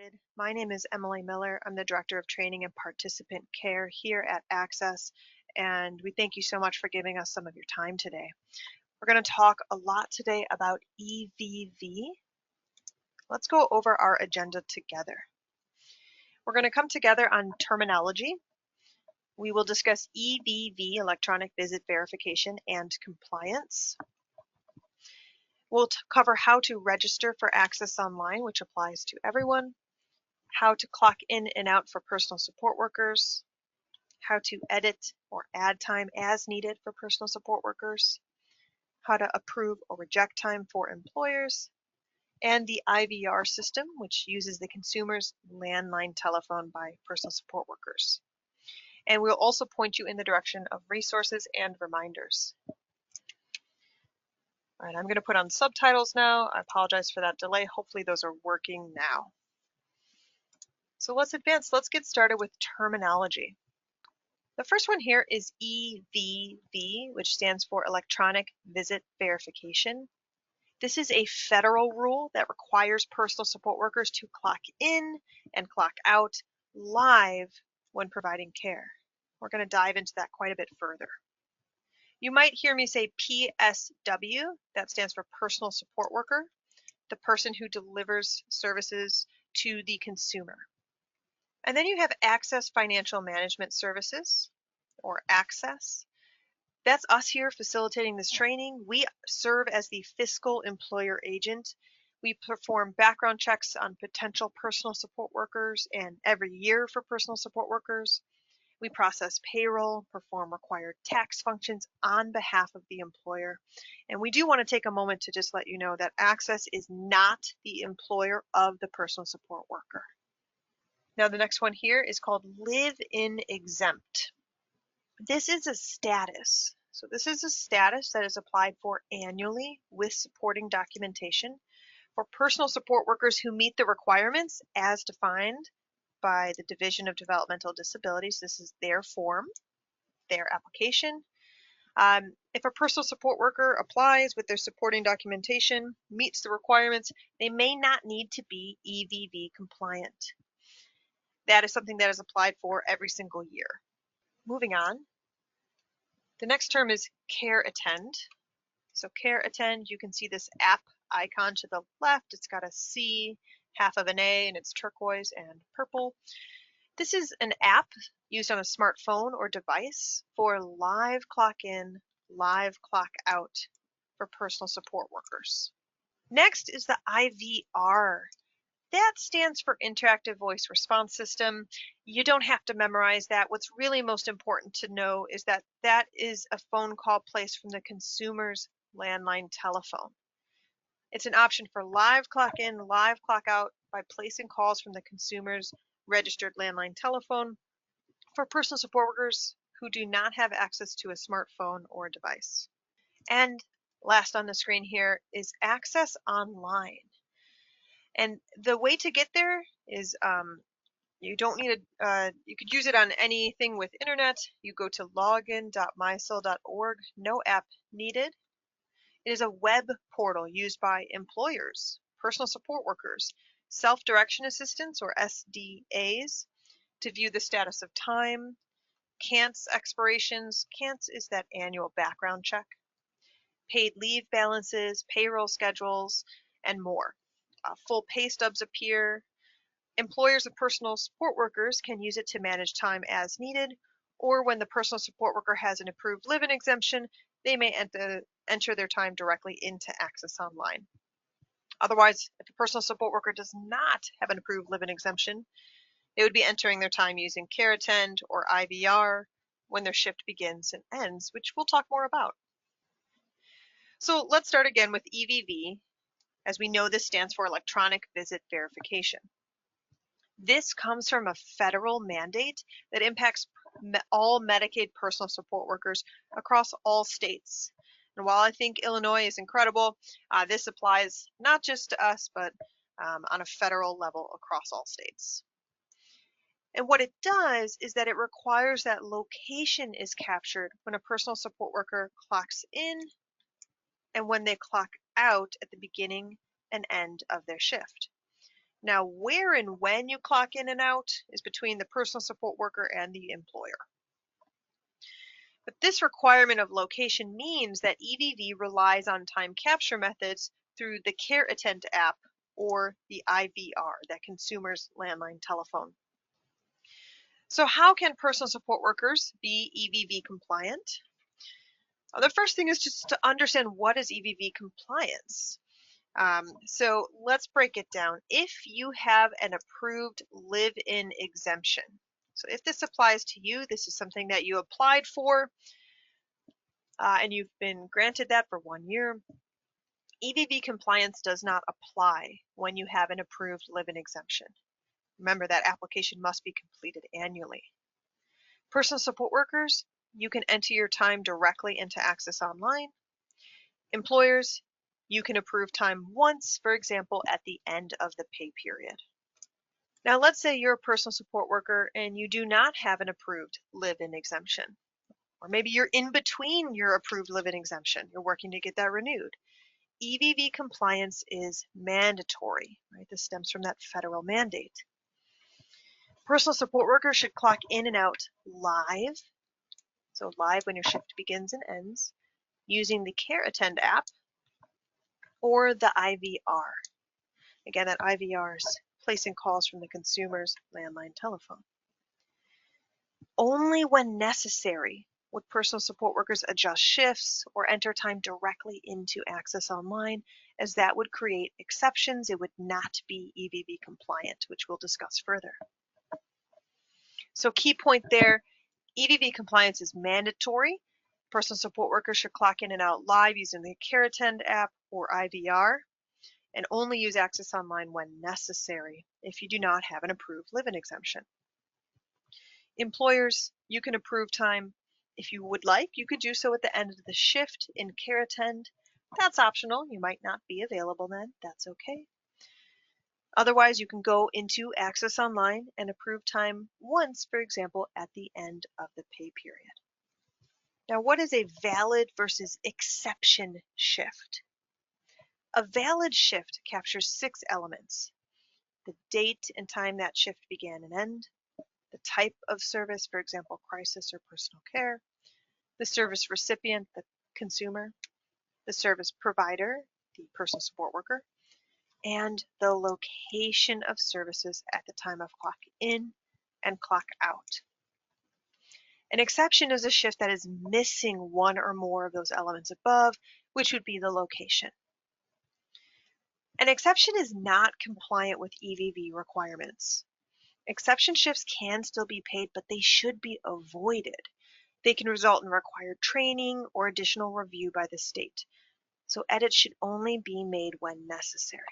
Started. My name is Emily Miller. I'm the Director of Training and Participant Care here at ACES, and we thank you so much for giving us some of your time today. We're going to talk a lot today about EVV. Let's go over our agenda together. We're going to come together on terminology. We will discuss EVV, Electronic Visit Verification and Compliance. We'll cover how to register for ACES Online, which applies to everyone, how to clock in and out for personal support workers, how to edit or add time as needed for personal support workers, how to approve or reject time for employers, and the IVR system, which uses the consumer's landline telephone by personal support workers. And we'll also point you in the direction of resources and reminders. All right, I'm going to put on subtitles now. I apologize for that delay. Hopefully those are working now. So let's advance. Let's get started with terminology. The first one here is EVV, which stands for Electronic Visit Verification. This is a federal rule that requires personal support workers to clock in and clock out live when providing care. We're going to dive into that quite a bit further. You might hear me say PSW, that stands for Personal Support Worker, the person who delivers services to the consumer. And then you have ACES Financial Management Services, or ACES. That's us here facilitating this training. We serve as the fiscal employer agent. We perform background checks on potential personal support workers and every year for personal support workers. We process payroll, perform required tax functions on behalf of the employer. And we do want to take a moment to just let you know that ACES is not the employer of the personal support worker. Now the next one here is called live-in exempt. This is a status. So this is a status that is applied for annually with supporting documentation for personal support workers who meet the requirements as defined by the Division of Developmental Disabilities. This is their form, their application. If a personal support worker applies with their supporting documentation, meets the requirements, they may not need to be EVV compliant. That is something that is applied for every single year. Moving on. The next term is CareAttend. So CareAttend, you can see this app icon to the left. It's got a C, half of an A, and it's turquoise and purple. This is an app used on a smartphone or device for live clock in, live clock out for personal support workers. Next is the IVR. That stands for Interactive Voice Response System. You don't have to memorize that. What's really most important to know is that that is a phone call placed from the consumer's landline telephone. It's an option for live clock in, live clock out by placing calls from the consumer's registered landline telephone for personal support workers who do not have access to a smartphone or device. And last on the screen here is ACES Online. And the way to get there is you don't need you could use it on anything with internet. You go to login.mysil.org, no app needed. It is a web portal used by employers, personal support workers, self-direction assistants or SDAs to view the status of time, CANTS expirations. CANTS is that annual background check, paid leave balances, payroll schedules, and more. Full pay stubs appear. Employers of personal support workers can use it to manage time as needed, or when the personal support worker has an approved live-in exemption, they may enter their time directly into ACES Online. Otherwise, if a personal support worker does not have an approved live-in exemption, they would be entering their time using CareAttend or IVR when their shift begins and ends, which we'll talk more about. So let's start again with EVV. As we know, this stands for Electronic Visit Verification. This comes from a federal mandate that impacts all Medicaid personal support workers across all states. And while I think Illinois is incredible, this applies not just to us, but on a federal level across all states. And what it does is that it requires that location is captured when a personal support worker clocks in and when they clock out at the beginning and end of their shift. Now, where and when you clock in and out is between the personal support worker and the employer. But this requirement of location means that EVV relies on time capture methods through the CareAttend app or the IVR, that consumer's landline telephone. So how can personal support workers be EVV compliant? The first thing is just to understand what is EVV compliance. So let's break it down. If you have an approved live-in exemption, so if this applies to you, this is something that you applied for, and you've been granted that for 1 year, EVV compliance does not apply when you have an approved live-in exemption. Remember, that application must be completed annually. Personal support workers, you can enter your time directly into ACES Online. Employers, you can approve time once, for example, at the end of the pay period. Now, let's say you're a personal support worker and you do not have an approved live-in exemption. Or maybe you're in between your approved live-in exemption. You're working to get that renewed. EVV compliance is mandatory, right? This stems from that federal mandate. Personal support workers should clock in and out live, so live when your shift begins and ends, using the CareAttend app or the IVR. Again, that IVR is placing calls from the consumer's landline telephone. Only when necessary would personal support workers adjust shifts or enter time directly into ACES Online, as that would create exceptions. It would not be EVV compliant, which we'll discuss further. So key point there, EVV compliance is mandatory. Personal support workers should clock in and out live using the CareAttend app or IVR, and only use ACES Online when necessary if you do not have an approved live-in exemption. Employers, you can approve time if you would like. You could do so at the end of the shift in CareAttend. That's optional. You might not be available then. That's okay. Otherwise, you can go into ACES Online and approve time once, for example, at the end of the pay period. Now, what is a valid versus exception shift? A valid shift captures 6 elements: the date and time that shift began and ended, the type of service, for example, crisis or personal care, the service recipient, the consumer, the service provider, the personal support worker, and the location of services at the time of clock in and clock out. An exception is a shift that is missing one or more of those elements above, which would be the location. An exception is not compliant with EVV requirements. Exception shifts can still be paid, but they should be avoided. They can result in required training or additional review by the state. So edits should only be made when necessary.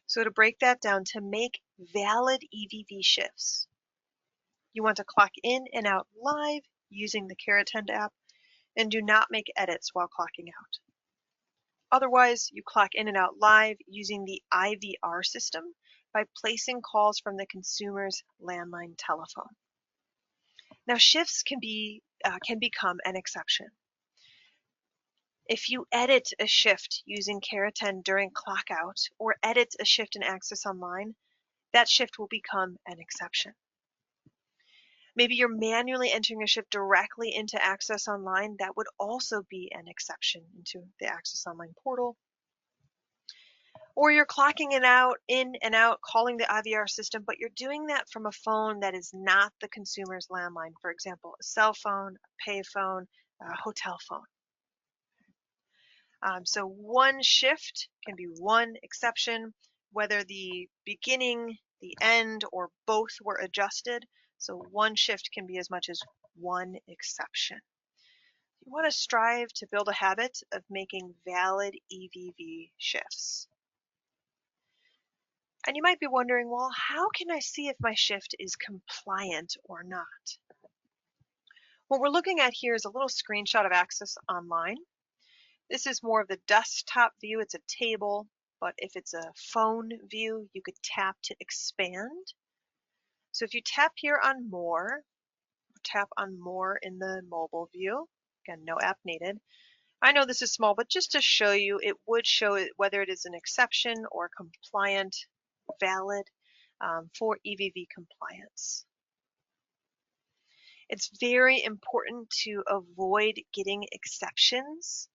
So to break that down, to make valid EVV shifts, you want to clock in and out live using the CareAttend app and do not make edits while clocking out. Otherwise, you clock in and out live using the IVR system by placing calls from the consumer's landline telephone. Now, shifts can become an exception. If you edit a shift using CareAttend during clock out or edit a shift in ACES Online, that shift will become an exception. Maybe you're manually entering a shift directly into ACES Online. That would also be an exception into the ACES Online portal. Or you're clocking in and out, calling the IVR system, but you're doing that from a phone that is not the consumer's landline. For example, a cell phone, a pay phone, a hotel phone. So one shift can be one exception, whether the beginning, the end, or both were adjusted. So one shift can be as much as one exception. You want to strive to build a habit of making valid EVV shifts. And you might be wondering, well, how can I see if my shift is compliant or not? What we're looking at here is a little screenshot of ACES Online. This is more of the desktop view. It's a table, but if it's a phone view, you could tap to expand. So if you tap here on more, tap on more in the mobile view, again, no app needed, I know this is small, but just to show you, it would show it whether it is an exception or compliant, valid for EVV compliance. It's very important to avoid getting exceptions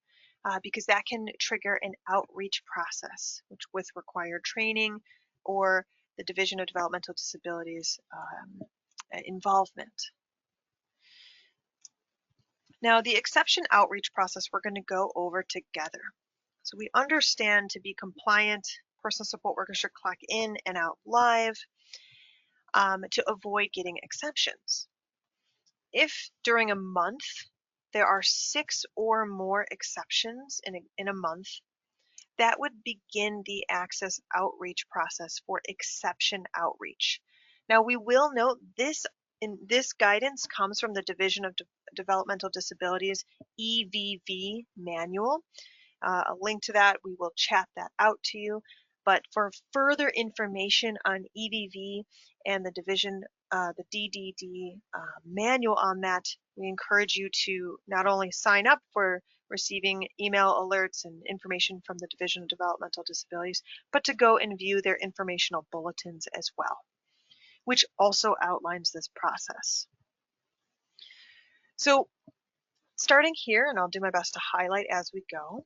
because that can trigger an outreach process, which with required training or the Division of Developmental Disabilities involvement. Now, the exception outreach process we're going to go over together. So we understand to be compliant, personal support workers should clock in and out live to avoid getting exceptions. If during a month there are 6 or more exceptions in a month, that would begin the ACES outreach process for exception outreach. Now we will note this guidance comes from the Division of Developmental Disabilities EVV manual. A link to that, we will chat that out to you. But for further information on EVV and the division, the DDD manual on that, we encourage you to not only sign up for receiving email alerts and information from the Division of Developmental Disabilities, but to go and view their informational bulletins as well, which also outlines this process. So starting here, and I'll do my best to highlight as we go,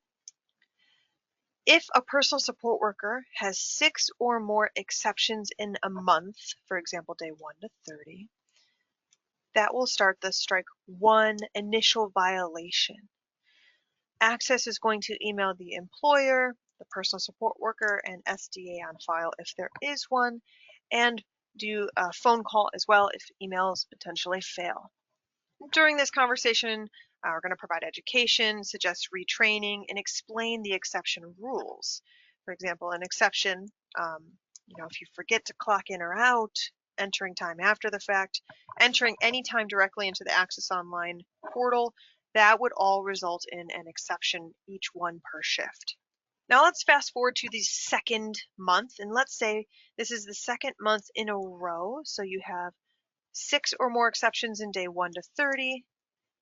if a personal support worker has 6 or more exceptions in a month, for example, day 1 to 30, that will start the strike 1 initial violation. ACES is going to email the employer, the personal support worker, and SDA on file if there is one, and do a phone call as well if emails potentially fail. During this conversation, we're going to provide education, suggest retraining, and explain the exception rules. For example, an exception, if you forget to clock in or out, entering time after the fact, entering any time directly into the ACES Online portal, that would all result in an exception, each one per shift. Now let's fast forward to the second month, and let's say this is the second month in a row, so you have 6 or more exceptions in day 1 to 30,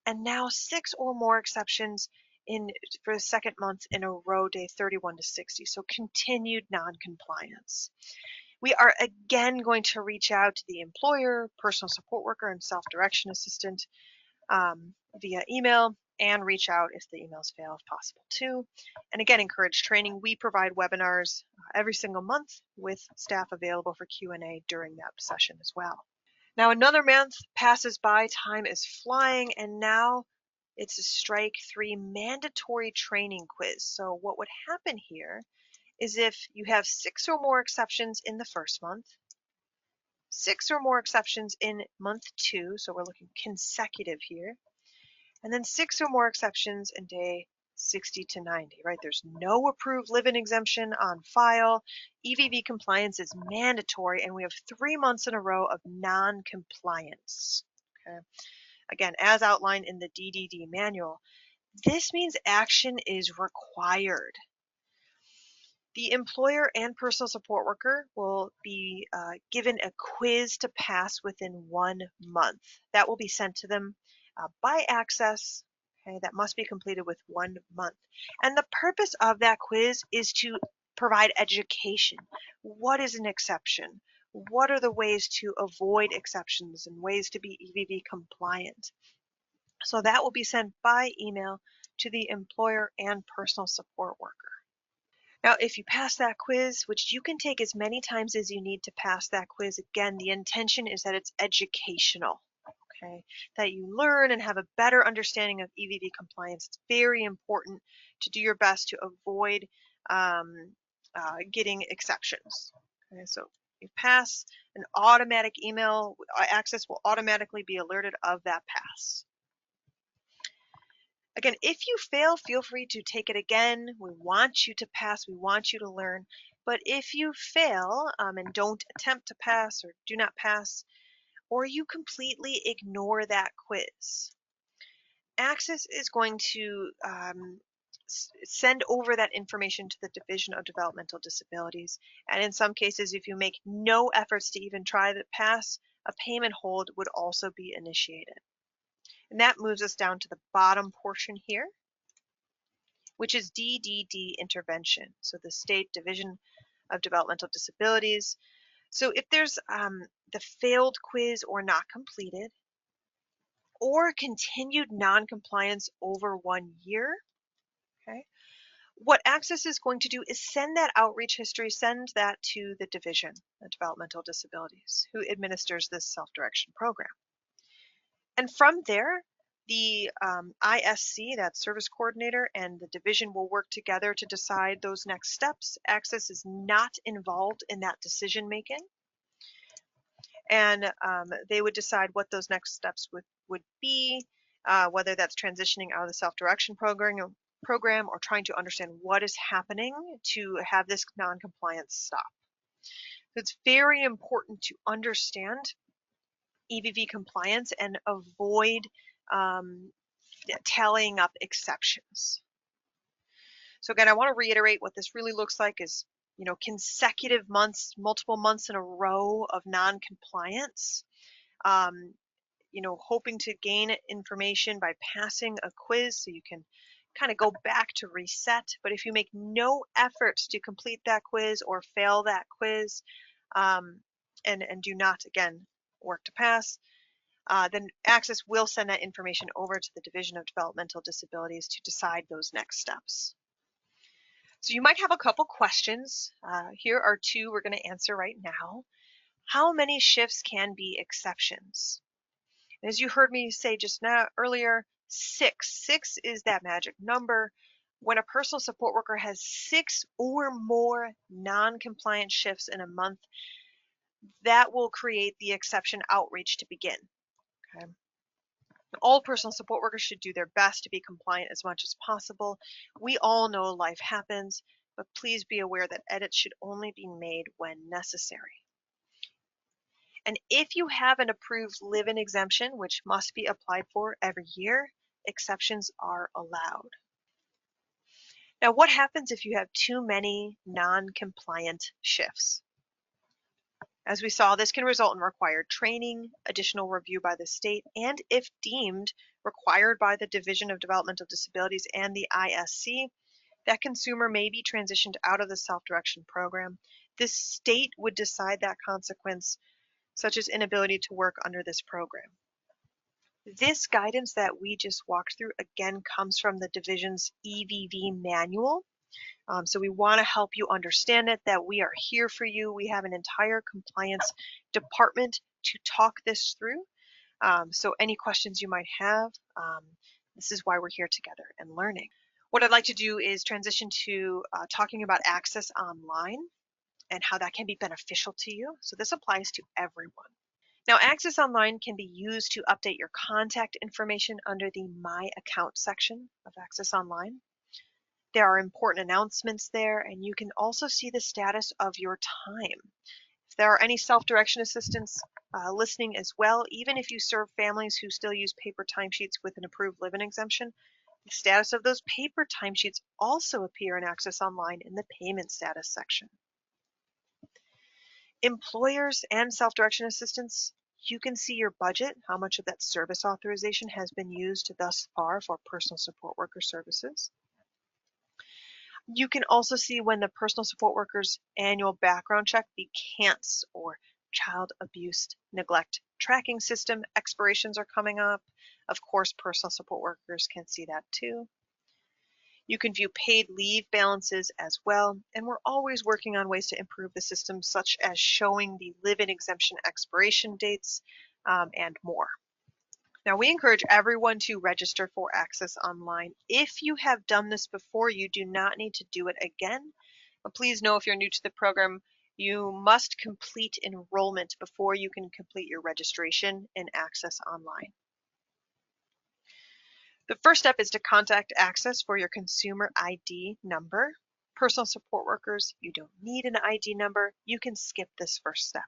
and now 6 or more exceptions for the second month in a row, day 31 to 60, so continued non-compliance. We are again going to reach out to the employer, personal support worker, and self-direction assistant via email, and reach out if the emails fail if possible too. And again, encourage training. We provide webinars every single month with staff available for Q&A during that session as well. Now another month passes by, time is flying, and now it's a strike 3 mandatory training quiz. So what would happen here is if you have 6 or more exceptions in the first month, 6 or more exceptions in month 2, so we're looking consecutive here, and then 6 or more exceptions in day 60 to 90, right? There's no approved live-in exemption on file. EVV compliance is mandatory, and we have 3 months in a row of non-compliance. Okay. Again, as outlined in the DDD manual, this means action is required. The employer and personal support worker will be given a quiz to pass within 1 month. That will be sent to them by ACES. Okay, that must be completed with 1 month. And the purpose of that quiz is to provide education. What is an exception? What are the ways to avoid exceptions and ways to be EVV compliant? So that will be sent by email to the employer and personal support worker. Now, if you pass that quiz, which you can take as many times as you need to pass that quiz, again, the intention is that it's educational. Okay, that you learn and have a better understanding of EVV compliance. It's very important to do your best to avoid getting exceptions. Okay, so you pass, an automatic email, ACES will automatically be alerted of that pass. Again, if you fail, feel free to take it again. We want you to pass, we want you to learn. But if you fail and don't attempt to pass or do not pass, or you completely ignore that quiz, ACES is going to send over that information to the Division of Developmental Disabilities. And in some cases, if you make no efforts to even try to pass, a payment hold would also be initiated. And that moves us down to the bottom portion here. which is DDD intervention, so the State Division of Developmental Disabilities. So if there's the failed quiz or not completed, or continued non-compliance over 1 year, okay, what ACES is going to do is send that outreach history, send that to the Division of Developmental Disabilities, who administers this self-direction program. And from there, the ISC, that service coordinator, and the division will work together to decide those next steps. ACES is not involved in that decision making. And they would decide what those next steps would be, whether that's transitioning out of the self-direction program or trying to understand what is happening to have this non-compliance stop. So it's very important to understand EVV compliance and avoid tallying up exceptions. So again, I want to reiterate what this really looks like is, consecutive months, multiple months in a row of non-compliance, hoping to gain information by passing a quiz so you can kind of go back to reset. But if you make no efforts to complete that quiz or fail that quiz, and do not, again, work to pass, then ACES will send that information over to the Division of Developmental Disabilities to decide those next steps. So you might have a couple questions. Here are two we're going to answer right now. How many shifts can be exceptions? As you heard me say just now earlier, 6. 6 is that magic number. When a personal support worker has 6 or more non-compliant shifts in a month, that will create the exception outreach to begin. Okay. All personal support workers should do their best to be compliant as much as possible. We all know life happens, but please be aware that edits should only be made when necessary. And if you have an approved live-in exemption, which must be applied for every year, exceptions are allowed. Now, what happens if you have too many non-compliant shifts? As we saw, this can result in required training, additional review by the state, and if deemed required by the Division of Developmental Disabilities and the ISC, that consumer may be transitioned out of the self-direction program. The state would decide that consequence, such as inability to work under this program. This guidance that we just walked through, again, comes from the division's EVV manual. So we want to help you understand it, that we are here for you. We have an entire compliance department to talk this through. So any questions you might have, this is why we're here together and learning. What I'd like to do is transition to talking about ACES Online and how that can be beneficial to you. So this applies to everyone. Now, ACES Online can be used to update your contact information under the My Account section of ACES Online. There are important announcements there, and you can also see the status of your time. If there are any self-direction assistants listening as well, even if you serve families who still use paper timesheets with an approved live-in exemption, the status of those paper timesheets also appear in ACES Online in the payment status section. Employers and self-direction assistants, you can see your budget, how much of that service authorization has been used thus far for personal support worker services. You can also see when the personal support worker's annual background check, the CANTS or Child Abuse Neglect Tracking System expirations are coming up. Of course, personal support workers can see that too. You can view paid leave balances as well, and we're always working on ways to improve the system, such as showing the live-in exemption expiration dates and more. Now, we encourage everyone to register for ACES Online. If you have done this before, you do not need to do it again. But please know, if you're new to the program, you must complete enrollment before you can complete your registration in ACES Online. The first step is to contact ACES for your consumer ID number. Personal support workers, you don't need an ID number. You can skip this first step.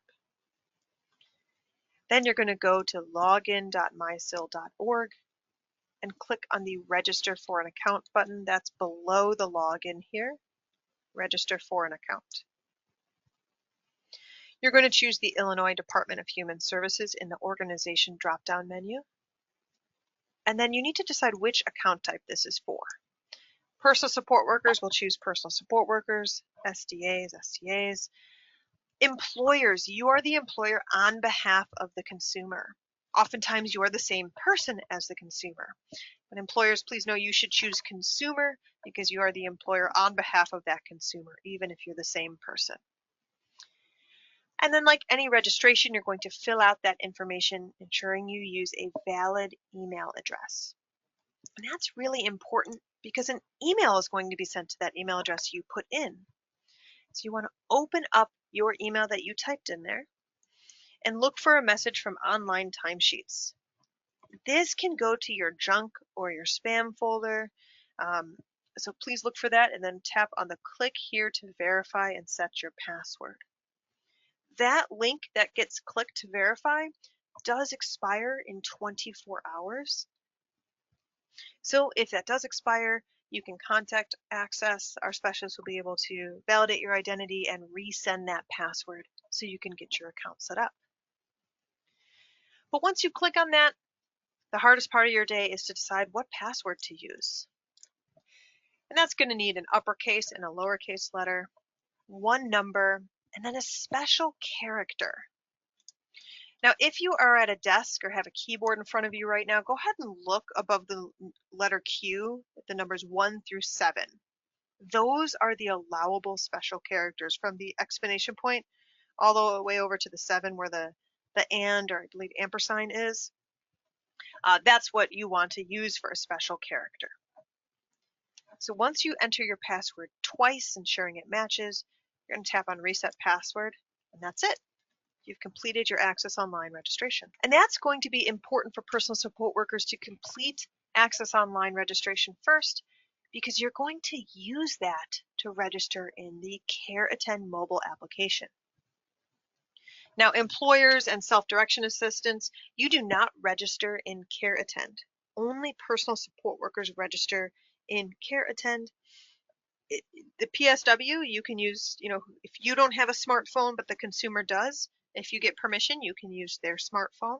Then you're going to go to login.mysil.org and click on the Register for an Account button. That's below the login here. Register for an account. You're going to choose the Illinois Department of Human Services in the Organization drop-down menu. And then you need to decide which account type this is for. Personal support workers will choose personal support workers, SDAs. Employers, you are the employer on behalf of the consumer. Oftentimes you are the same person as the consumer. But employers, please know you should choose consumer because you are the employer on behalf of that consumer, even if you're the same person. And then like any registration, you're going to fill out that information, ensuring you use a valid email address. And that's really important because an email is going to be sent to that email address you put in. So you want to open up your email that you typed in there and look for a message from online timesheets. This can go to your junk or your spam folder. So please look for that and then tap on the click here to verify and set your password. That link that gets clicked to verify does expire in 24 hours. So if that does expire, you can contact ACES. Our specialists will be able to validate your identity and resend that password so you can get your account set up. But once you click on that, the hardest part of your day is to decide what password to use. And that's going to need an uppercase and a lowercase letter, one number, and then a special character. Now, if you are at a desk or have a keyboard in front of you right now, go ahead and look above the letter Q at the numbers 1 through 7. Those are the allowable special characters from the exclamation point all the way over to the 7 where the and, or I believe ampersand is. That's what you want to use for a special character. So once you enter your password twice, ensuring it matches, you're going to tap on Reset Password, and that's it. You've completed your ACES Online registration. And that's going to be important for personal support workers to complete ACES Online registration first, because you're going to use that to register in the CareAttend mobile application. Now, employers and self-direction assistants, you do not register in CareAttend. Only personal support workers register in CareAttend. The PSW, you can use, if you don't have a smartphone, but the consumer does, if you get permission, you can use their smartphone.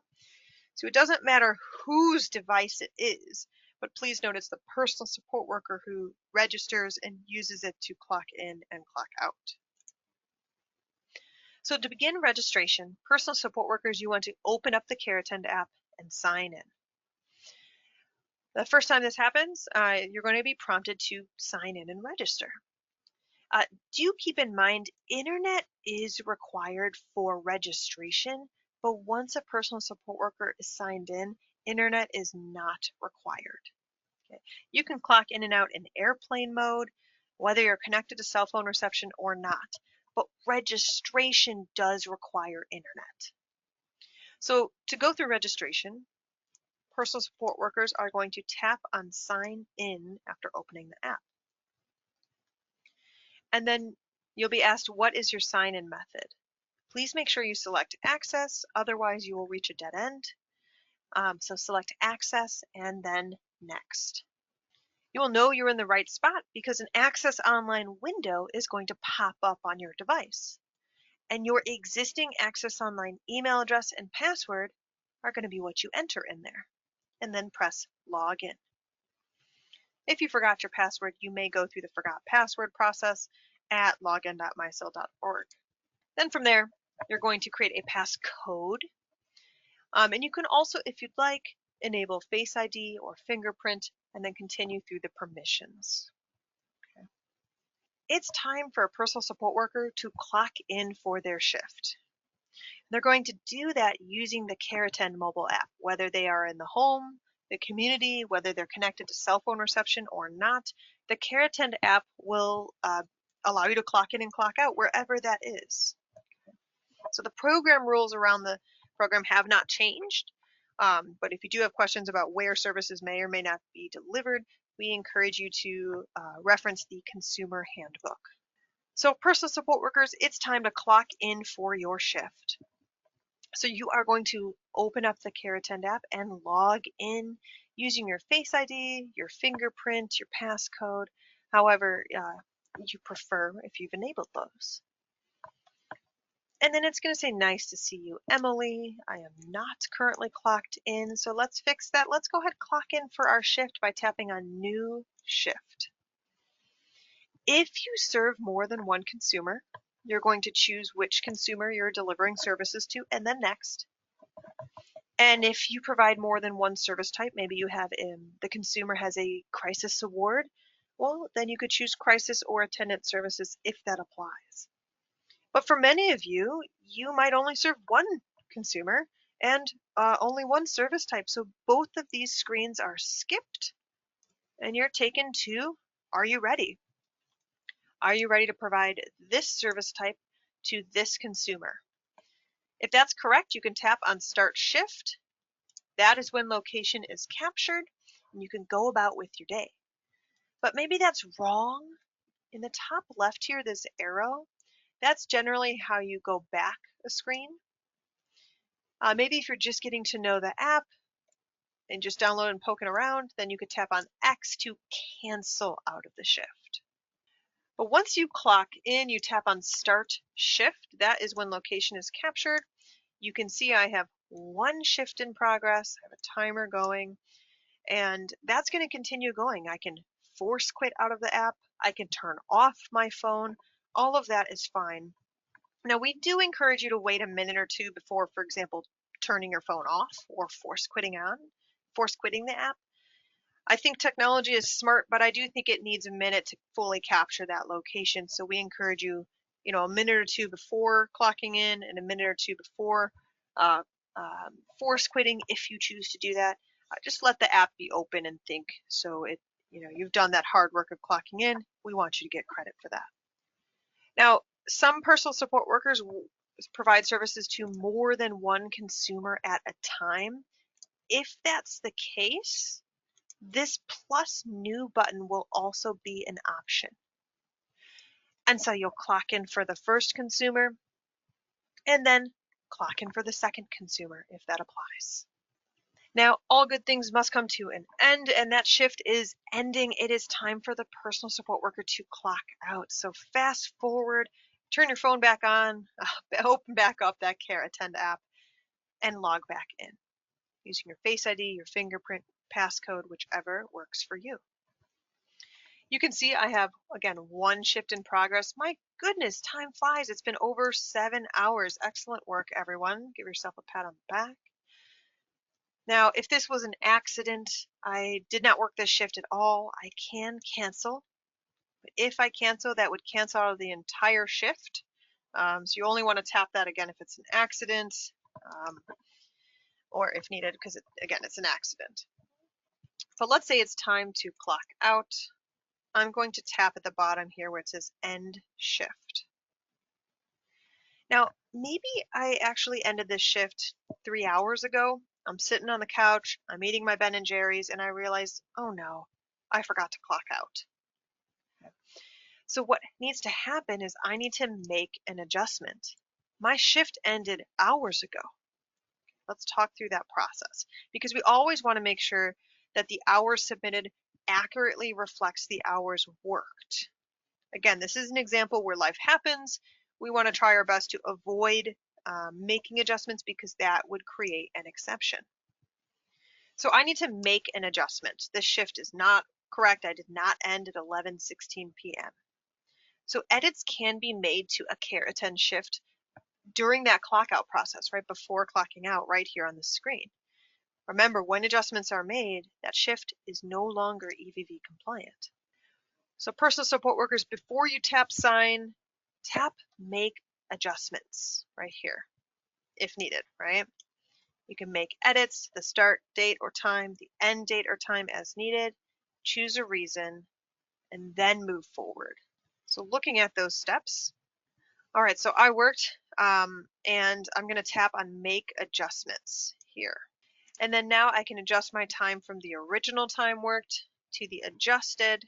So it doesn't matter whose device it is, but please note it's the personal support worker who registers and uses it to clock in and clock out. So to begin registration, personal support workers, you want to open up the CareAttend app and sign in. The first time this happens, you're going to be prompted to sign in and register. Do keep in mind, internet is required for registration, but once a personal support worker is signed in, internet is not required. Okay. You can clock in and out in airplane mode, whether you're connected to cell phone reception or not, but registration does require internet. So to go through registration, personal support workers are going to tap on Sign In after opening the app. And then you'll be asked, what is your sign-in method? Please make sure you select Access, otherwise you will reach a dead end. So select Access and then Next. You will know you're in the right spot because an Access Online window is going to pop up on your device. And your existing Access Online email address and password are going to be what you enter in there. And then press Login. If you forgot your password, you may go through the forgot password process at login.mysil.org. Then from there, you're going to create a passcode. And you can also, if you'd like, enable Face ID or fingerprint and then continue through the permissions. Okay. It's time for a personal support worker to clock in for their shift. They're going to do that using the CareAttend mobile app, whether they are in the home, the community, whether they're connected to cell phone reception or not. The CareAttend app will allow you to clock in and clock out wherever that is. So the program rules around the program have not changed, but if you do have questions about where services may or may not be delivered, we encourage you to reference the consumer handbook. So personal support workers, it's time to clock in for your shift. So you are going to open up the CareAttend app and log in using your Face ID, your fingerprint, your passcode, however you prefer if you've enabled those. And then it's going to say, nice to see you, Emily. I am not currently clocked in, so let's fix that. Let's go ahead and clock in for our shift by tapping on New Shift. If you serve more than one consumer, you're going to choose which consumer you're delivering services to and then next. And if you provide more than one service type, maybe you have the consumer has a crisis award, well, then you could choose crisis or attendant services if that applies. But for many of you, you might only serve one consumer and only one service type. So both of these screens are skipped and you're taken to, are you ready? Are you ready to provide this service type to this consumer? If that's correct, you can tap on Start Shift. That is when location is captured and you can go about with your day. But maybe that's wrong. In the top left here, this arrow, that's generally how you go back a screen. Maybe if you're just getting to know the app and just download and poking around, then you could tap on X to cancel out of the shift. But once you clock in, you tap on Start Shift. That is when location is captured. You can see I have one shift in progress. I have a timer going, and that's going to continue going. I can force quit out of the app. I can turn off my phone. All of that is fine. Now, we do encourage you to wait a minute or two before, for example, turning your phone off or force quitting the app. I think technology is smart, but I do think it needs a minute to fully capture that location. So we encourage you, a minute or two before clocking in and a minute or two before force quitting, if you choose to do that. Just let the app be open and think. So you've done that hard work of clocking in. We want you to get credit for that. Now, some personal support workers provide services to more than one consumer at a time. If that's the case, this plus new button will also be an option. And so you'll clock in for the first consumer and then clock in for the second consumer if that applies. Now, all good things must come to an end, and that shift is ending. It is time for the personal support worker to clock out. So fast forward, turn your phone back on, open back up that CareAttend app, and log back in using your Face ID, your fingerprint, passcode, whichever works for you. You can see I have, again, one shift in progress. My goodness, time flies. It's been over 7 hours. Excellent work, everyone. Give yourself a pat on the back. Now, if this was an accident, I did not work this shift at all, I can cancel. But if I cancel, that would cancel out of the entire shift. So you only want to tap that again if it's an accident or if needed, because again, it's an accident. But let's say it's time to clock out. I'm going to tap at the bottom here where it says End Shift. Now, maybe I actually ended this shift 3 hours ago. I'm sitting on the couch, I'm eating my Ben & Jerry's, and I realized, oh no, I forgot to clock out. So what needs to happen is I need to make an adjustment. My shift ended hours ago. Let's talk through that process, because we always want to make sure that the hours submitted accurately reflects the hours worked. Again, this is an example where life happens. We want to try our best to avoid making adjustments because that would create an exception. So I need to make an adjustment. This shift is not correct. I did not end at 11:16 p.m. So edits can be made to a CareAttend shift during that clock out process, right before clocking out, right here on the screen. Remember, when adjustments are made, that shift is no longer EVV compliant. So personal support workers, before you tap sign, tap make adjustments right here if needed, right? You can make edits, the start date or time, the end date or time as needed, choose a reason, and then move forward. So looking at those steps. All right, so I worked and I'm going to tap on make adjustments here. And then now I can adjust my time from the original time worked to the adjusted,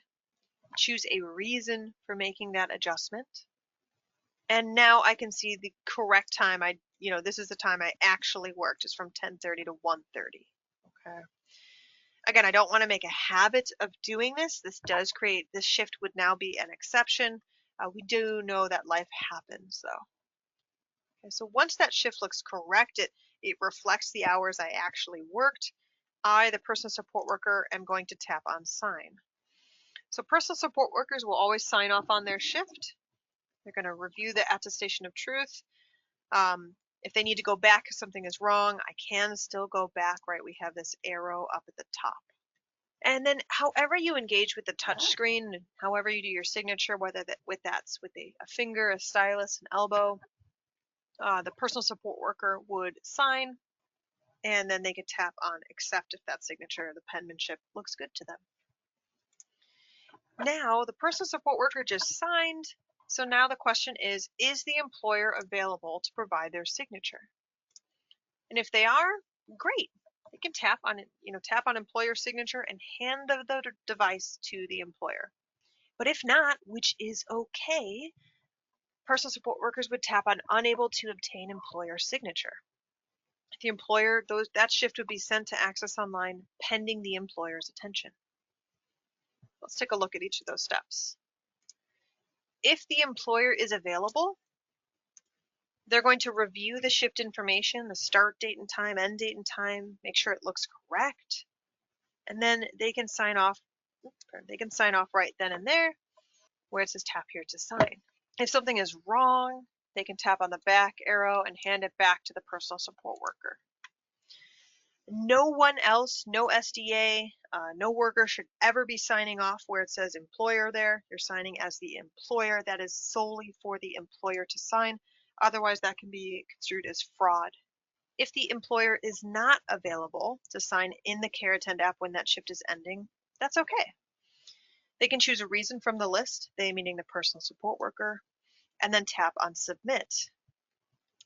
choose a reason for making that adjustment. And now I can see the correct time. This is the time I actually worked. It's from 10:30 to 1:30. Okay. Again, I don't want to make a habit of doing this. This shift would now be an exception. We do know that life happens though. Okay, so once that shift looks correct, it reflects the hours I actually worked. I, the personal support worker, am going to tap on sign. So personal support workers will always sign off on their shift. They're going to review the attestation of truth. If they need to go back because something is wrong, I can still go back, right? We have this arrow up at the top. And then however you engage with the touch screen, however you do your signature, whether that's with a finger, a stylus, an elbow, the personal support worker would sign, and then they could tap on accept if that signature, the penmanship, looks good to them. Now, the personal support worker just signed, so now the question is the employer available to provide their signature? And if they are, great. They can tap on it, tap on employer signature and hand the device to the employer. But if not, which is okay, personal support workers would tap on unable to obtain employer signature. The employer, that shift would be sent to Access Online pending the employer's attention. Let's take a look at each of those steps. If the employer is available, they're going to review the shift information, the start date and time, end date and time, make sure it looks correct, and then they can sign off. They can sign off right then and there where it says tap here to sign. If something is wrong, they can tap on the back arrow and hand it back to the personal support worker. No one else, no SDA, no worker should ever be signing off where it says employer there. You're signing as the employer. That is solely for the employer to sign. Otherwise, that can be construed as fraud. If the employer is not available to sign in the CareAttend app when that shift is ending, that's okay. They can choose a reason from the list, they meaning the personal support worker, and then tap on submit.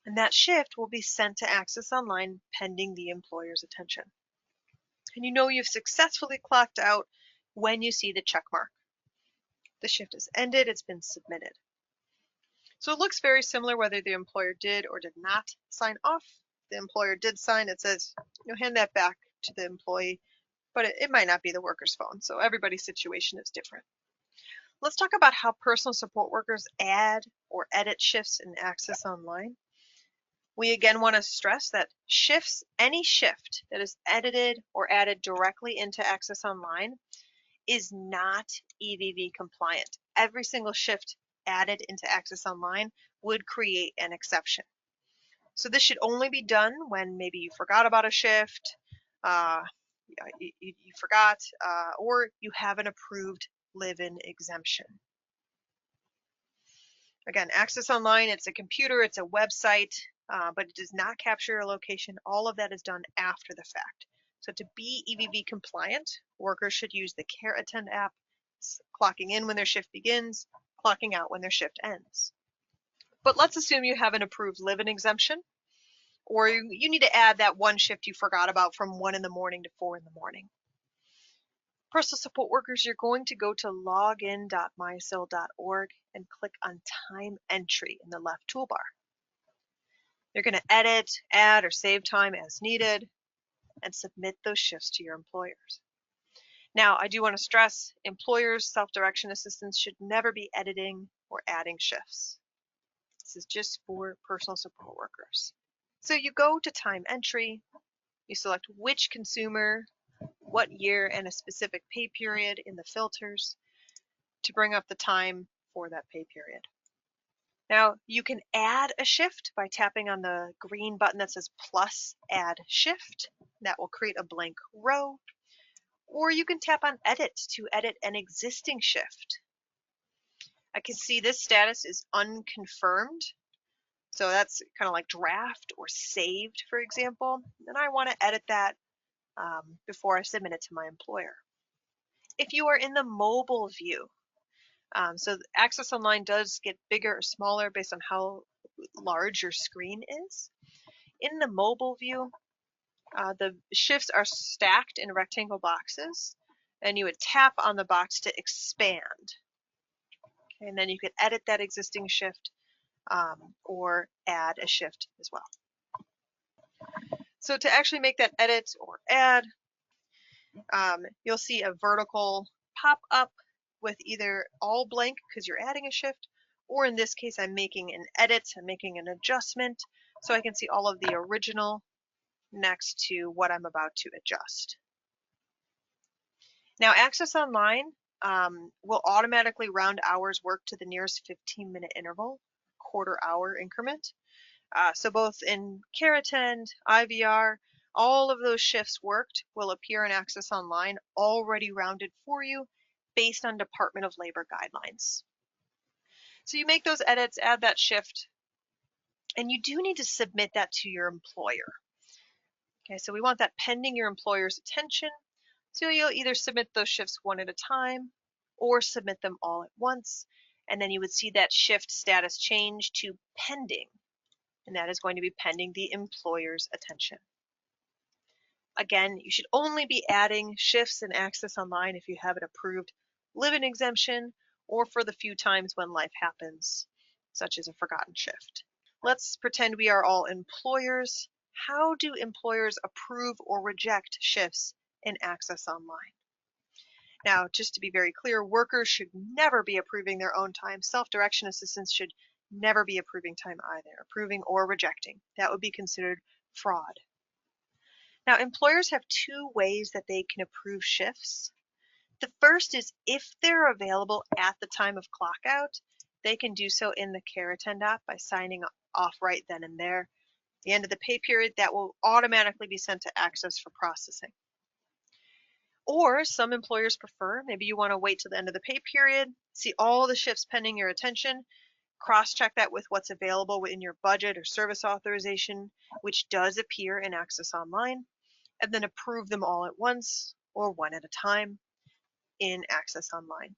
And that shift will be sent to Access Online pending the employer's attention. And you know you've successfully clocked out when you see the check mark. The shift is ended, it's been submitted. So it looks very similar whether the employer did or did not sign off. The employer did sign, it says, hand that back to the employee, but it might not be the worker's phone, so everybody's situation is different. Let's talk about how personal support workers add or edit shifts in Access Online. We again want to stress that shifts, any shift that is edited or added directly into Access Online is not EVV compliant. Every single shift added into Access Online would create an exception. So this should only be done when maybe you forgot about a shift, you forgot, or you have an approved live-in exemption. Again, Access Online, it's a computer, it's a website, but it does not capture your location. All of that is done after the fact. So to be EVV compliant, workers should use the CareAttend app, clocking in when their shift begins, clocking out when their shift ends. But let's assume you have an approved live-in exemption, or you need to add that one shift you forgot about from 1 in the morning to 4 in the morning. Personal support workers, you're going to go to login.mysil.org and click on time entry in the left toolbar. You're going to edit, add, or save time as needed and submit those shifts to your employers. Now, I do want to stress, employers' self-direction assistants should never be editing or adding shifts. This is just for personal support workers. So you go to time entry, you select which consumer, what year, and a specific pay period in the filters to bring up the time for that pay period. Now, you can add a shift by tapping on the green button that says plus add shift. That will create a blank row. Or you can tap on edit to edit an existing shift. I can see this status is unconfirmed. So that's kind of like draft or saved, for example. And I want to edit that before I submit it to my employer. If you are in the mobile view, so Access Online does get bigger or smaller based on how large your screen is. In the mobile view, the shifts are stacked in rectangle boxes, and you would tap on the box to expand. Okay, and then you could edit that existing shift or add a shift as well. So to actually make that edit or add, you'll see a vertical pop up with either all blank because you're adding a shift, or in this case I'm making an edit, I'm making an adjustment, so I can see all of the original next to what I'm about to adjust. Now Access Online will automatically round hours worked to the nearest 15-minute interval, quarter-hour increment. So both in CareAttend, IVR, all of those shifts worked will appear in Access Online, already rounded for you based on Department of Labor guidelines. So you make those edits, add that shift, and you do need to submit that to your employer. Okay, so we want that pending your employer's attention. So you'll either submit those shifts one at a time or submit them all at once. And then you would see that shift status change to pending. And that is going to be pending the employer's attention. Again, you should only be adding shifts in Access Online if you have an approved live-in exemption or for the few times when life happens, such as a forgotten shift. Let's pretend we are all employers. How do employers approve or reject shifts in Access Online? Now, just to be very clear, workers should never be approving their own time. Self-direction assistants should never be approving time either, approving or rejecting. That would be considered fraud. Now, employers have two ways that they can approve shifts. The first is if they're available at the time of clock out, they can do so in the CareAttend app by signing off right then and there. At the end of the pay period, that will automatically be sent to Access for processing. Or some employers prefer, maybe you want to wait till the end of the pay period, see all the shifts pending your attention, cross-check that with what's available within your budget or service authorization, which does appear in Access Online, and then approve them all at once or one at a time in Access Online.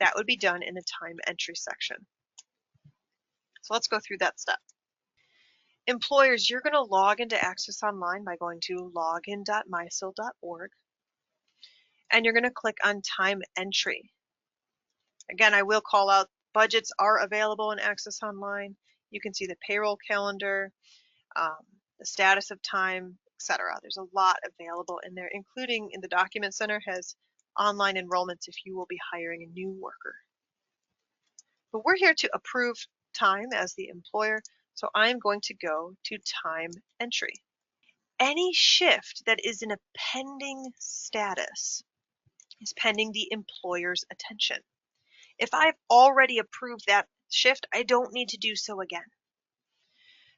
That would be done in the time entry section. So let's go through that step. Employers, you're going to log into Access Online by going to login.mysil.org, and you're going to click on time entry. Again, I will call out budgets are available in Access Online. You can see the payroll calendar, the status of time, etc. There's a lot available in there, including in the Document Center has online enrollments if you will be hiring a new worker. But we're here to approve time as the employer, so I'm going to go to time entry. Any shift that is in a pending status is pending the employer's attention. If I've already approved that shift, I don't need to do so again.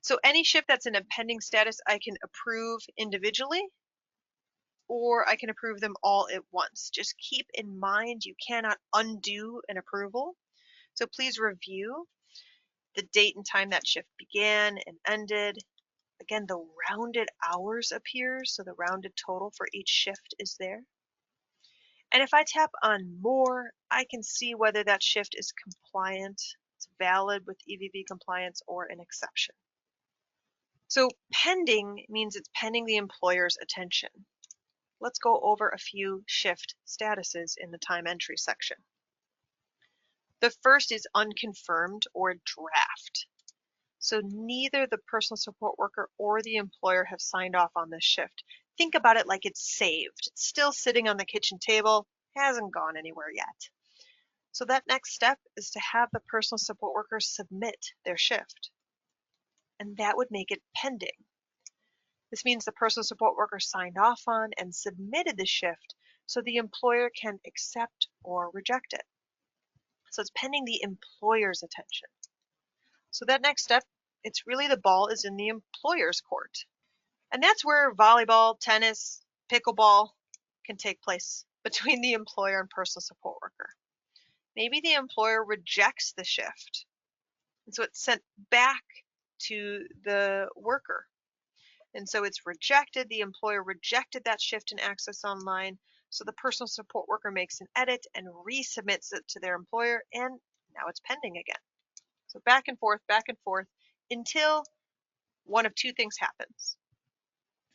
So any shift that's in a pending status, I can approve individually, or I can approve them all at once. Just keep in mind you cannot undo an approval. So please review the date and time that shift began and ended. Again, the rounded hours appears, so the rounded total for each shift is there. And if I tap on more, I can see whether that shift is compliant, it's valid with EVV compliance, or an exception. So pending means it's pending the employer's attention. Let's go over a few shift statuses in the time entry section. The first is unconfirmed or draft. So neither the personal support worker or the employer have signed off on this shift. Think about it like it's saved. It's still sitting on the kitchen table, hasn't gone anywhere yet. So that next step is to have the personal support worker submit their shift. And that would make it pending. This means the personal support worker signed off on and submitted the shift so the employer can accept or reject it. So it's pending the employer's attention. So that next step, it's really the ball is in the employer's court. And that's where volleyball, tennis, pickleball can take place between the employer and personal support worker. Maybe the employer rejects the shift, and so it's sent back to the worker. And so it's rejected, the employer rejected that shift in Access Online, so the personal support worker makes an edit and resubmits it to their employer, and now it's pending again. So back and forth, until one of two things happens.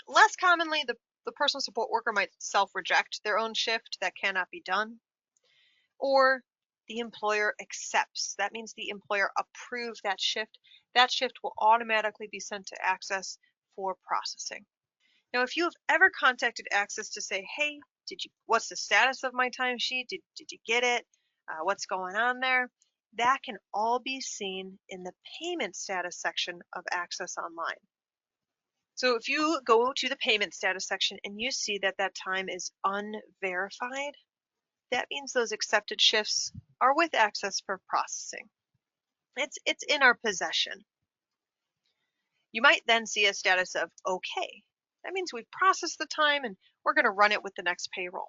Less commonly, the personal support worker might self-reject their own shift. That cannot be done. Or the employer accepts. That means the employer approved that shift. That shift will automatically be sent to Access for processing. Now, if you have ever contacted Access to say, hey, what's the status of my timesheet? Did you get it? What's going on there? That can all be seen in the payment status section of Access Online. So if you go to the payment status section and you see that that time is unverified, that means those accepted shifts are with ACES for processing. It's in our possession. You might then see a status of okay. That means we've processed the time and we're going to run it with the next payroll.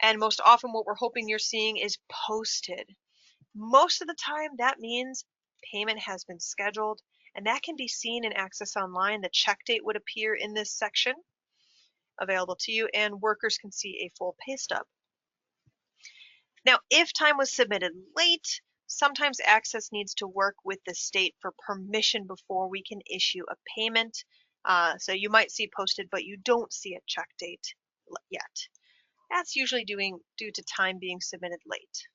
And most often what we're hoping you're seeing is posted. Most of the time that means payment has been scheduled, and that can be seen in ACES Online. The check date would appear in this section available to you, and workers can see a full pay stub. Now, if time was submitted late, sometimes ACES needs to work with the state for permission before we can issue a payment. So you might see posted, but you don't see a check date yet. That's usually due to time being submitted late.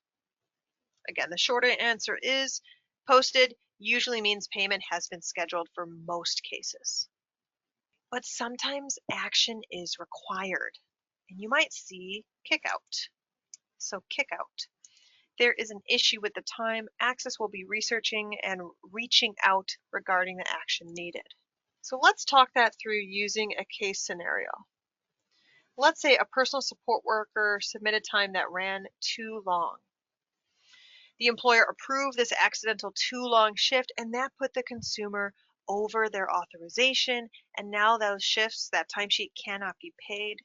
Again, the shorter answer is posted usually means payment has been scheduled for most cases. But sometimes action is required, and you might see kickout. So kickout. There is an issue with the time. ACES will be researching and reaching out regarding the action needed. So let's talk that through using a case scenario. Let's say a personal support worker submitted time that ran too long. The employer approved this accidental too long shift, and that put the consumer over their authorization, and now those shifts, that timesheet cannot be paid.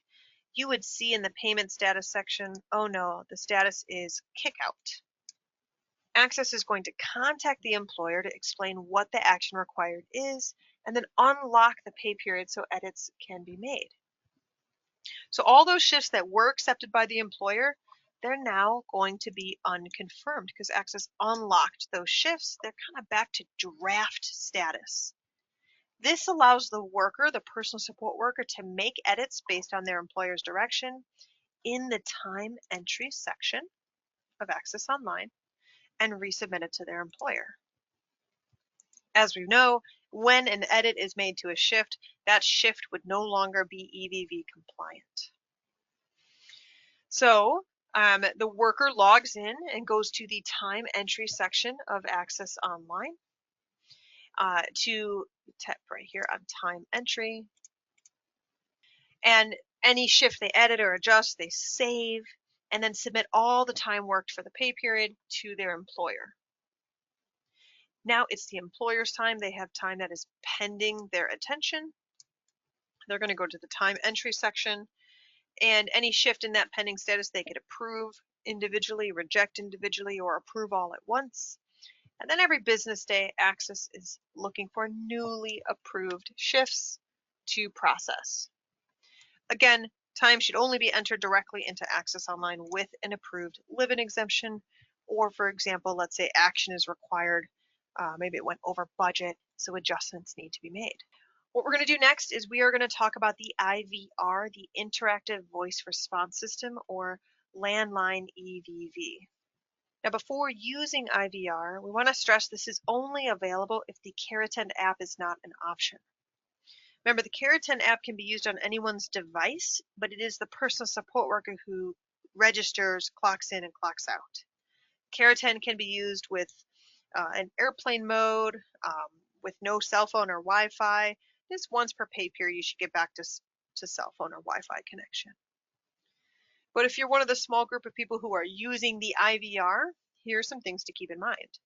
You would see in the payment status section, oh no, the status is kickout. ACES is going to contact the employer to explain what the action required is, and then unlock the pay period so edits can be made. So all those shifts that were accepted by the employer, they're now going to be unconfirmed because ACES unlocked those shifts. They're kind of back to draft status. This allows the worker, the personal support worker, to make edits based on their employer's direction in the time entry section of ACES Online and resubmit it to their employer. As we know, when an edit is made to a shift, that shift would no longer be EVV compliant. So the worker logs in and goes to the time entry section of ACES Online to tap right here on time entry. And any shift they edit or adjust, they save and then submit all the time worked for the pay period to their employer. Now it's the employer's time. They have time that is pending their attention. They're going to go to the time entry section, and any shift in that pending status they could approve individually, reject individually, or approve all at once. And then every business day, ACES is looking for newly approved shifts to process. Again, time should only be entered directly into ACES Online with an approved live-in exemption, or for example, let's say action is required. Maybe it went over budget, so adjustments need to be made. What we're going to do next is we are going to talk about the IVR, the Interactive Voice Response System, or Landline EVV. Now, before using IVR, we want to stress this is only available if the CareAttend app is not an option. Remember, the CareAttend app can be used on anyone's device, but it is the personal support worker who registers, clocks in, and clocks out. CareAttend can be used with an airplane mode, with no cell phone or Wi-Fi. Just once per pay period, you should get back to cell phone or Wi-Fi connection. But if you're one of the small group of people who are using the IVR, here are some things to keep in mind.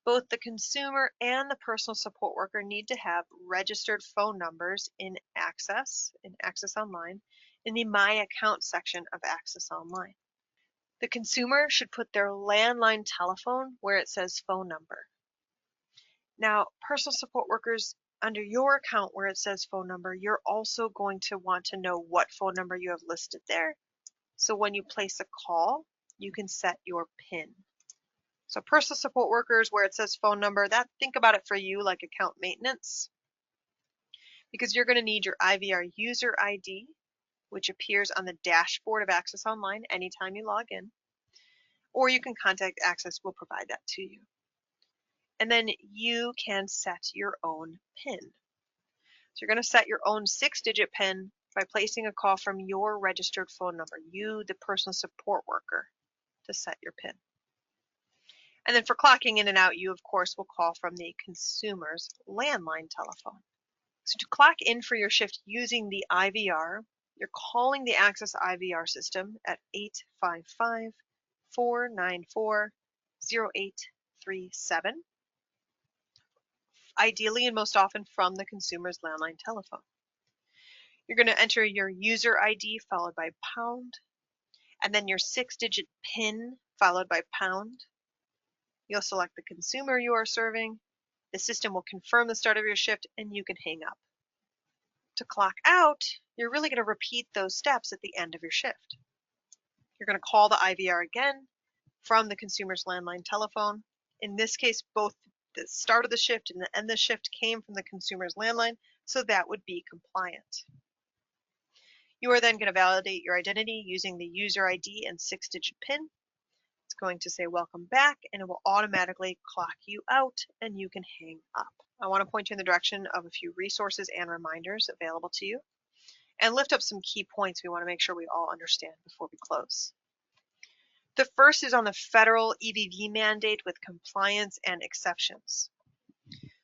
Both the consumer and the personal support worker need to have registered phone numbers in ACES Online, in the My Account section of ACES Online. The consumer should put their landline telephone where it says phone number. Now, personal support workers, under your account where it says phone number, you're also going to want to know what phone number you have listed there. So when you place a call, you can set your PIN. So personal support workers, where it says phone number, think about it for you like account maintenance, because you're going to need your IVR user ID, which appears on the dashboard of ACES Online anytime you log in, or you can contact ACES, we'll provide that to you. And then you can set your own PIN. So you're going to set your own 6-digit PIN by placing a call from your registered phone number, you, the personal support worker, to set your PIN. And then for clocking in and out, you, of course, will call from the consumer's landline telephone. So to clock in for your shift using the IVR, You're calling the ACES IVR system at 855-494-0837, ideally and most often from the consumer's landline telephone. You're going to enter your user ID followed by pound, and then your 6-digit PIN followed by pound. You'll select the consumer you are serving. The system will confirm the start of your shift, and you can hang up. To clock out, you're really going to repeat those steps at the end of your shift. You're going to call the IVR again from the consumer's landline telephone. In this case, both the start of the shift and the end of the shift came from the consumer's landline, so that would be compliant. You are then going to validate your identity using the user ID and 6-digit PIN. It's going to say welcome back, and it will automatically clock you out, and you can hang up. I want to point you in the direction of a few resources and reminders available to you, and lift up some key points we want to make sure we all understand before we close. The first is on the federal EVV mandate with compliance and exceptions.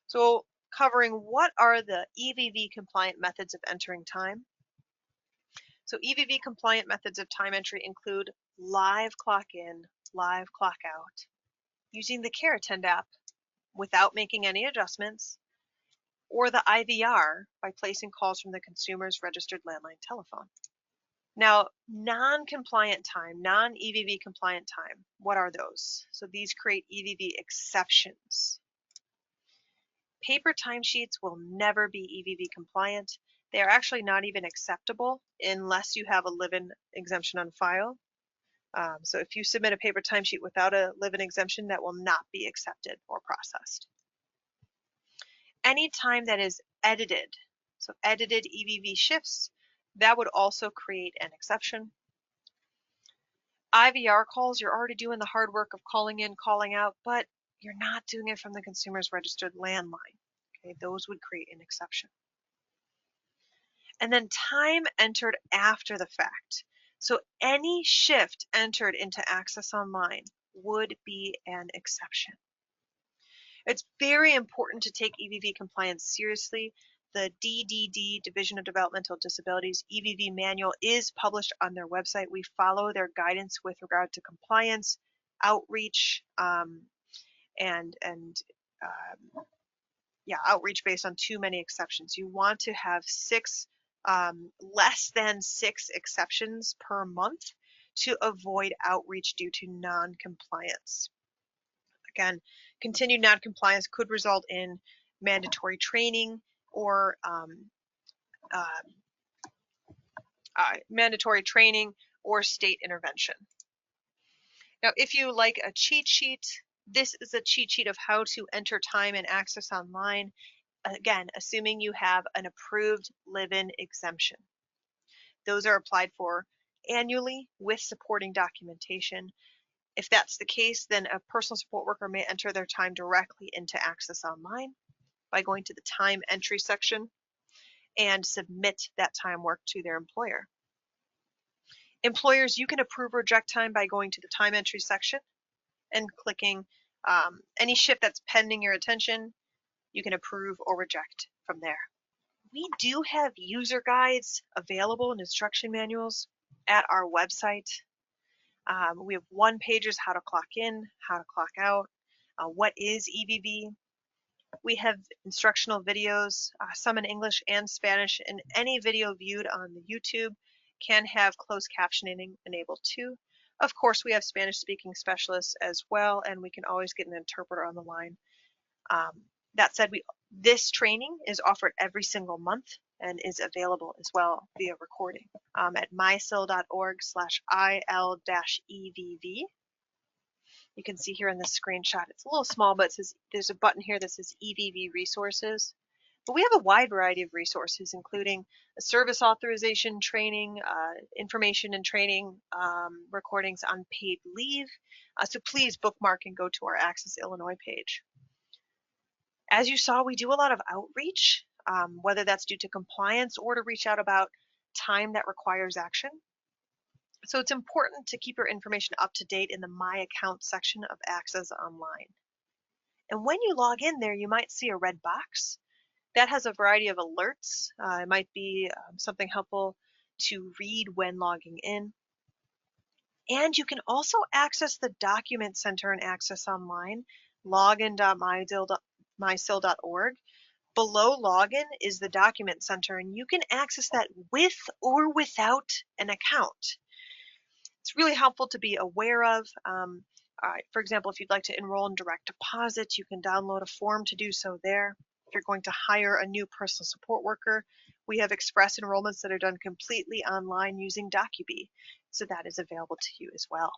So covering what are the EVV compliant methods of entering time. So EVV compliant methods of time entry include live clock in, live clock out, using the CareAttend app without making any adjustments, or the IVR by placing calls from the consumer's registered landline telephone. Now, non-compliant time, non-EVV compliant time, what are those? So these create EVV exceptions. Paper timesheets will never be EVV compliant. They are actually not even acceptable unless you have a live-in exemption on file. So if you submit a paper timesheet without a live-in exemption, that will not be accepted or processed. Any time that is edited, so edited EVV shifts, that would also create an exception. IVR calls, you're already doing the hard work of calling in, calling out, but you're not doing it from the consumer's registered landline. Okay, those would create an exception. And then time entered after the fact. So any shift entered into Access Online would be an exception. It's very important to take EVV compliance seriously. The DDD, Division of Developmental Disabilities, EVV manual is published on their website. We follow their guidance with regard to compliance, outreach, outreach based on too many exceptions. You want to have less than 6 exceptions per month to avoid outreach due to non-compliance. Again, continued non-compliance could result in mandatory training or state intervention. Now, if you like a cheat sheet, this is a cheat sheet of how to enter time and Access Online. Again, assuming you have an approved live-in exemption. Those are applied for annually with supporting documentation. If that's the case, then a personal support worker may enter their time directly into Access Online by going to the time entry section and submit that time worked to their employer. Employers, you can approve or reject time by going to the time entry section and clicking any shift that's pending your attention. You can approve or reject from there. We do have user guides available and instruction manuals at our website. We have one-pagers, how to clock in, how to clock out, what is EVV. We have instructional videos, some in English and Spanish, and any video viewed on the YouTube can have closed captioning enabled too. Of course, we have Spanish-speaking specialists as well, and we can always get an interpreter on the line. That said, this training is offered every single month and is available as well via recording at mysil.org/il-EVV. You can see here in this screenshot, it's a little small, but it says, there's a button here that says EVV resources. But we have a wide variety of resources, including a service authorization training, information and training, recordings on paid leave. So please bookmark and go to our Access Illinois page. As you saw, we do a lot of outreach, whether that's due to compliance or to reach out about time that requires action. So it's important to keep your information up to date in the My Account section of Access Online. And when you log in there, you might see a red box. That has a variety of alerts. It might be something helpful to read when logging in. And you can also access the Document Center in Access Online, login.mysil.org. Below login is the Document Center, and you can access that with or without an account. It's really helpful to be aware of. For example, if you'd like to enroll in direct deposit, you can download a form to do so there. If you're going to hire a new personal support worker, we have express enrollments that are done completely online using DocuBee, so that is available to you as well.